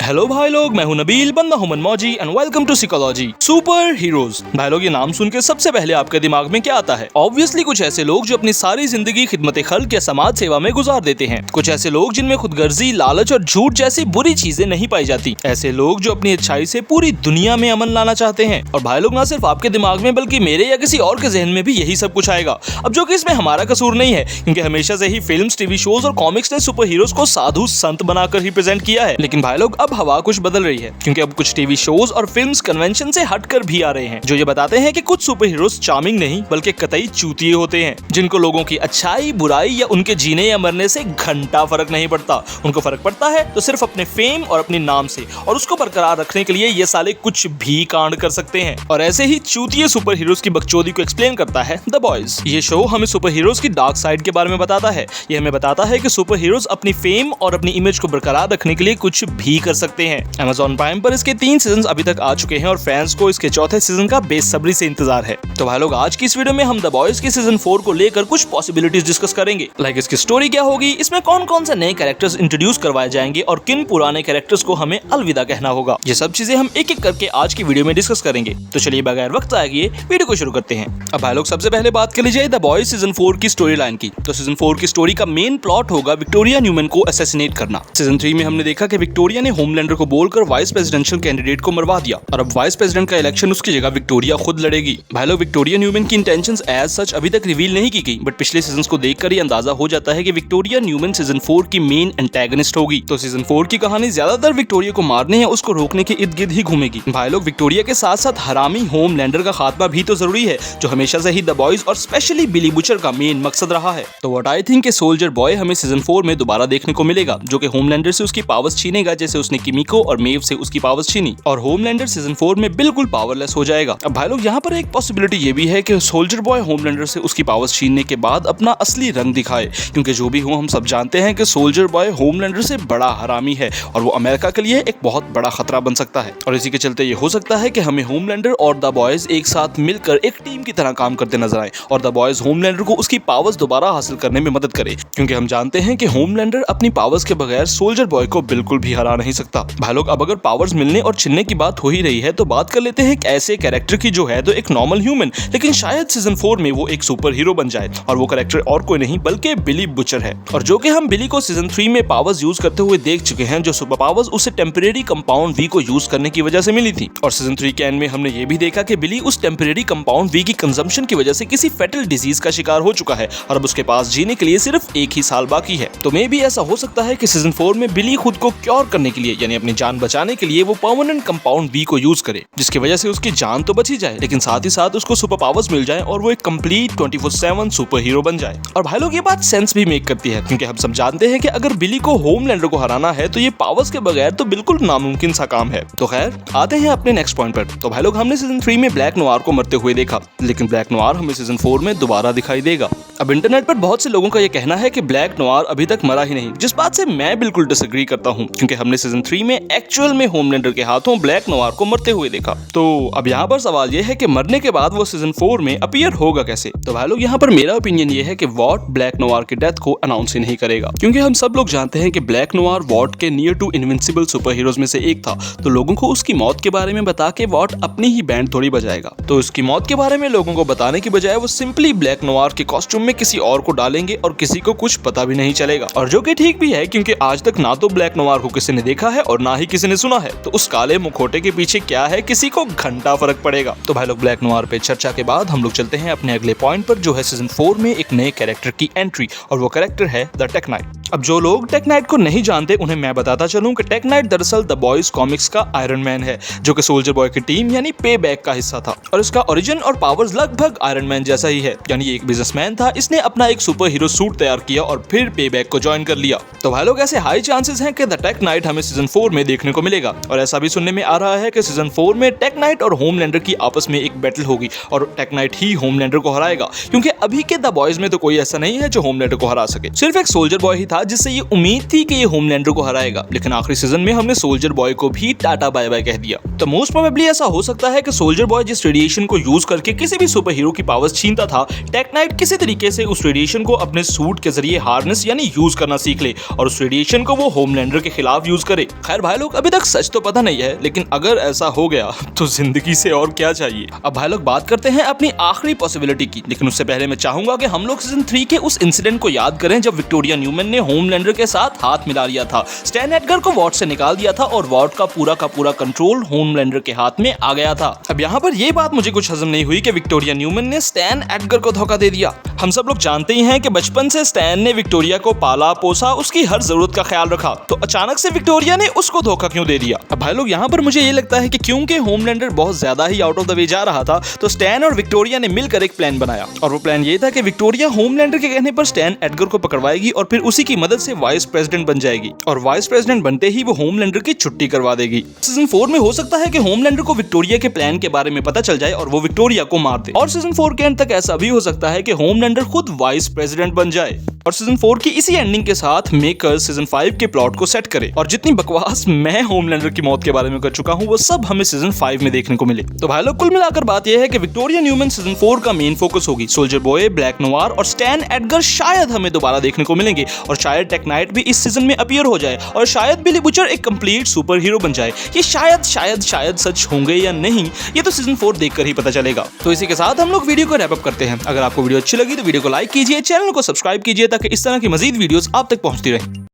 Hello भाई लोग, मैं हूं नबील, बंदा हूं मनमौजी and welcome to psychology. Super heroes भाई लोग, ये नाम सुन के सबसे पहले आपके दिमाग में क्या आता है? ऑब्वियसली कुछ ऐसे लोग जो अपनी सारी जिंदगी खिदमत खल्क या समाज सेवा में गुजार देते हैं। कुछ ऐसे लोग जिनमें खुदगर्जी, लालच और झूठ जैसी बुरी चीजें नहीं पाई जाती। ऐसे लोग जो अपनी अच्छाई से पूरी दुनिया में अमन लाना चाहते हैं। और भाई लोग, ना सिर्फ आपके दिमाग में बल्कि मेरे या किसी और के जहन में भी यही सब कुछ आएगा। अब जो कि इसमें हमारा कसूर नहीं है, क्योंकि हमेशा से ही फिल्म्स, टीवी शोज और कॉमिक्स ने सुपर हीरोज को साधु संत बनाकर ही प्रेजेंट किया है। लेकिन भाई लोग, अब हवा कुछ बदल रही है, क्योंकि अब कुछ टीवी शोज और फिल्म्स कन्वेंशन से हटकर भी आ रहे हैं, जो ये बताते हैं कि कुछ सुपर हीरोज चार्मिंग नहीं बल्कि कतई चूतिए होते हैं, जिनको लोगों की अच्छाई, बुराई या उनके जीने या मरने से घंटा फर्क नहीं पड़ता। उनको फर्क पड़ता है तो सिर्फ अपने फेम और अपने नाम से, और उसको बरकरार रखने के लिए ये साले कुछ भी कांड कर सकते हैं। और ऐसे ही चूतिए सुपर हीरोज की बकचोदी को एक्सप्लेन करता है द बॉयज। ये शो हमें सुपर हीरोज की डार्क साइड के बारे में बताता है। ये हमें बताता है कि सुपर हीरोज अपनी फेम और अपनी इमेज को बरकरार रखने के लिए कुछ भी कर सकते हैं। Amazon प्राइम पर इसके 3 सीजन अभी तक आ चुके हैं और फैंस को इसके चौथे सीजन का बेसब्री से इंतजार है। तो भाई लोग, आज की इस वीडियो में हम द बॉयज के सीजन 4 को लेकर कुछ पॉसिबिलिटीज डिस्कस करेंगे। लाइक इसकी स्टोरी क्या होगी, इसमें कौन कौन से नए कैरेक्टर्स इंट्रोड्यूस करवाए जाएंगे और किन पुराने कैरेक्टर्स को हमें अलविदा कहना होगा। ये सब चीजें हम एक एक करके आज की वीडियो में डिस्कस करेंगे। तो चलिए बगैर वक्त आएगी वीडियो को शुरू करते हैं। अब भाई लोग, सबसे पहले बात कर लीजिए द बॉयज सीजन 4 की स्टोरी लाइन की। तो सीजन 4 की स्टोरी का मेन प्लॉट होगा विक्टोरिया न्यूमैन को असैसिनेट करना। सीजन 3 में हमने देखा कि विक्टोरिया ने होमलैंडर को बोलकर वाइस प्रेसिडेंशियल कैंडिडेट को मरवा दिया, और अब वाइस प्रेसिडेंट का इलेक्शन उसकी जगह विक्टोरिया खुद लड़ेगी। भाई लोग, विक्टोरिया न्यूमैन की इंटेंशंस एज सच अभी तक रिवील नहीं की गई, बट पिछले सीजन्स को देखकर ही अंदाजा हो जाता है कि विक्टोरिया न्यूमैन सीजन 4 की मेन एंटेगनिस्ट होगी। तो सीजन 4 की कहानी ज्यादातर विक्टोरिया को मारने या उसको रोकने के इर्द गिर्द ही घूमेगी। भाई लोग, विक्टोरिया के साथ साथ हरामी होमलैंडर का खात्मा भी तो जरूरी है, जो हमेशा से ही द बॉयज और स्पेशली बिली बुचर का मेन मकसद रहा है। तो what I think soldier boy हमें सीजन 4 में दोबारा देखने को मिलेगा, जो कि होमलैंडर से उसकी पावर्स छीनेगा, जैसे उसने किमिको और मेव से उसकी पावर्स छीनी, और होमलैंडर सीजन 4 में बिल्कुल पावरलेस हो जाएगा। अब भाई लोग, यहाँ पर एक पॉसिबिलिटी ये भी है कि सोल्जर बॉय होमलैंडर से उसकी पावर्स छीनने के बाद अपना असली रंग दिखाए, क्योंकि जो भी हो, हम सब जानते हैं कि सोल्जर बॉय होमलैंडर से बड़ा हरामी है और वो अमेरिका के लिए एक बहुत बड़ा खतरा बन सकता है। और इसी के चलते ये हो सकता है कि हमें होमलैंडर और द बॉयज एक साथ मिलकर एक टीम की तरह काम करते नजर आए, और द बॉयज होमलैंडर को उसकी पावर्स दोबारा हासिल करने में मदद करे, क्योंकि हम जानते हैं कि होमलैंडर अपनी पावर्स के बगैर सोल्जर बॉय को बिल्कुल भी हरा नहीं सकता। भाई लोग, अब अगर पावर्स मिलने और छीनने की बात हो ही रही है, तो बात कर लेते हैं एक ऐसे कैरेक्टर की जो है तो एक नॉर्मल ह्यूमन, लेकिन शायद सीजन 4 में वो एक सुपर हीरो बन जाए, और वो कैरेक्टर और कोई नहीं बल्कि बिली बुचर है। और जो कि हम बिली को सीजन 3 में पावर्स यूज करते हुए देख चुके हैं, जो सुपर पावर्स उसे टेम्परेरी कंपाउंड वी को यूज करने की वजह से मिली थी। और सीजन 3 के एंड में हमने ये भी देखा कि बिली उस टेम्परेरी कंपाउंड वी की कंजम्पशन की वजह से किसी फेटल डिजीज का शिकार हो चुका है, और अब उसके पास जीने के लिए सिर्फ एक ही साल बाकी है। तो मे भी ऐसा हो सकता है कि सीजन 4 में बिली खुद को क्योर करने के लिए, यानी अपनी जान बचाने के लिए, वो परमानेंट कंपाउंड वी को यूज करे, जिसकी वजह से उसकी जान तो बच ही जाए, लेकिन साथ ही साथ उसको सुपर पावर्स मिल जाए और वो एक कंप्लीट 24/7 सुपर हीरो बन जाए। और भाई लोग, ये बात सेंस भी मेक करती है, क्योंकि हम सब जानते हैं कि अगर बिली को होमलैंडर को हराना है तो ये पावर्स के बगैर तो बिल्कुल नामुमकिन सा काम है। तो खैर, आते हैं अपने नेक्स्ट पॉइंट पर। तो भाई लोग, हमने सीजन 3 में ब्लैक नोआर को मरते हुए देखा, लेकिन ब्लैक नोआर हमें सीजन 4 में दोबारा दिखाई देगा। अब इंटरनेट पर बहुत से लोगों का ये कहना है कि ब्लैक नोआर अभी तक मरा ही नहीं, जिस बात से मैं बिल्कुल डिसएग्री करता हूँ, क्योंकि हमने सीजन 3 में एक्चुअल में होमलैंडर के हाथों ब्लैक नोआर को मरते हुए देखा। तो अब यहाँ पर सवाल ये है कि मरने के बाद वो सीजन 4 में अपीयर होगा कैसे? तो भाई लोग, यहाँ पर मेरा ओपिनियन ये है कि वॉट ब्लैक नोआर की डेथ को अनाउंस ही नहीं करेगा, क्योंकि हम सब लोग जानते हैं कि ब्लैक नोआर वॉट के near to invincible super heroes में से एक था। तो लोगों को उसकी मौत के बारे में बता के वॉट अपनी ही बैंड थोड़ी बजाएगा। तो उसकी मौत के बारे में लोगों को बताने की बजाय वो सिंपली ब्लैक नोआर के कॉस्ट्यूम में किसी और को डालेंगे और किसी को कुछ पता भी नहीं चलेगा। और जो कि ठीक भी है, क्योंकि आज तक ना तो ब्लैक नोआर को किसी ने देखा है और ना ही किसी ने सुना है, तो उस काले मुखौटे के पीछे क्या है किसी को घंटा फर्क पड़ेगा। तो भाई लोग, ब्लैक नोआर पे चर्चा के बाद हम लोग चलते हैं अपने अगले पॉइंट पर, जो है सीजन 4 में एक नए कैरेक्टर की एंट्री, और वो कैरेक्टर है द टेक नाइट। अब जो लोग टेक नाइट को नहीं जानते उन्हें मैं बताता चलूं कि टेक नाइट दरअसल द बॉयज कॉमिक्स का आयरन मैन है, जो कि सोल्जर बॉय की टीम यानी पे बैक का हिस्सा था। और इसका ओरिजिन और पावर्स लगभग आयरन मैन जैसा ही है, यानी एक बिजनेसमैन था, इसने अपना एक सुपर हीरो सूट तैयार किया और फिर पे बैक को ज्वाइन कर लिया। तो भाई लोग, ऐसे हाई चांसेस हैं कि द टेक नाइट हमें सीजन 4 में देखने को मिलेगा, और ऐसा भी सुनने में आ रहा है कि सीजन 4 में टेक नाइट और होमलैंडर की आपस में एक बैटल होगी और टेक नाइट ही होमलैंडर को हराएगा, क्योंकि अभी के द बॉयज में तो कोई ऐसा नहीं है जो होमलैंडर को हरा सके। सिर्फ एक सोल्जर बॉय ही था जिससे ये उम्मीद थी कि ये होमलैंडर को हराएगा, लेकिन आखिरी सीजन में हमने सोल्जर बॉय को भी टाटा बाय बाय कह दिया। तो मोस्ट प्रोबेबली ऐसा हो सकता है कि सोल्जर बॉय जिस रेडिएशन को यूज करके किसी भी सुपर हीरो की पावर्स छीनता था, टेक नाइट किसी तरीके से उस रेडिएशन को अपने सूट के जरिए हार्नेस यानी यूज करना सीख ले, और उस रेडिएशन को वो होमलैंडर के खिलाफ यूज करे। खैर भाई लोग, अभी तक सच तो पता नहीं है, लेकिन अगर ऐसा हो गया तो जिंदगी से और क्या चाहिए। अब भाई लोग बात करते हैं अपनी आखिरी पॉसिबिलिटी की, लेकिन उससे पहले मैं चाहूंगा कि हम लोग सीजन 3 के उस इंसिडेंट को याद करें जब विक्टोरिया न्यूमैन ने होमलैंडर के साथ हाथ मिला लिया था, स्टैन एडगर को वॉर्ड से निकाल दिया था और वॉर्ड का पूरा कंट्रोल होमलैंडर के हाथ में आ गया था। अब यहाँ पर यह बात मुझे कुछ हजम नहीं हुई कि विक्टोरिया न्यूमैन ने स्टैन एडगर को धोखा दे दिया। हम सब लोग जानते ही हैं कि बचपन से स्टैन ने विक्टोरिया को पाला पोसा, उसकी हर जरूरत का ख्याल रखा, तो अचानक से विक्टोरिया ने उसको धोखा क्यों दे दिया। अब भाई लोग यहाँ पर मुझे ये लगता है कि क्योंकि होमलैंडर बहुत ज्यादा ही आउट ऑफ द वे जा रहा था, तो स्टैन और विक्टोरिया ने मिलकर एक प्लान बनाया, और वो प्लान ये था कि विक्टोरिया होमलैंडर के कहने पर स्टैन एडगर को पकड़वाएगी और फिर उसी की मदद से वाइस प्रेसिडेंट बन जाएगी, और वाइस प्रेसिडेंट बनते ही वो होमलैंडर की छुट्टी करवा देगी। सीजन 4 में हो सकता है कि होमलैंडर को विक्टोरिया के प्लान के बारे में पता चल जाए और वो विक्टोरिया को मार दे, और सीजन 4 के एंड तक ऐसा भी हो सकता है कि होमलैंडर खुद वाइस प्रेसिडेंट बन जाए। और सीजन 4 की इसी एंडिंग के साथ मेकर्स सीजन 5 के प्लॉट को सेट करे, और जितनी बकवास मैं होमलैंडर की मौत के बारे में कर चुका हूँ वो सब हमें सीजन 5 में देखने को मिले। तो भाई लोग, कुल मिलाकर बात यह है कि विक्टोरिया न्यूमैन सीजन 4 का मेन फोकस होगी। सोल्जर बॉय, ब्लैक नोवार और स्टैन एडगर शायद हमें दोबारा देखने को मिलेंगे, और शायद टेक नाइट भी इस सीजन में अपीयर हो जाए, और शायद बिली बुचर एक कंप्लीट सुपर हीरो बन जाए। ये शायद सच होंगे या नहीं, ये तो सीजन 4 देखकर ही पता चलेगा। तो इसी के साथ हम लोग वीडियो को रैप अप करते हैं। अगर आपको वीडियो अच्छी लगी तो वीडियो को लाइक कीजिए, चैनल को सब्सक्राइब कीजिए ताकि इस तरह की मजीद वीडियोस आप तक पहुंचती रहें।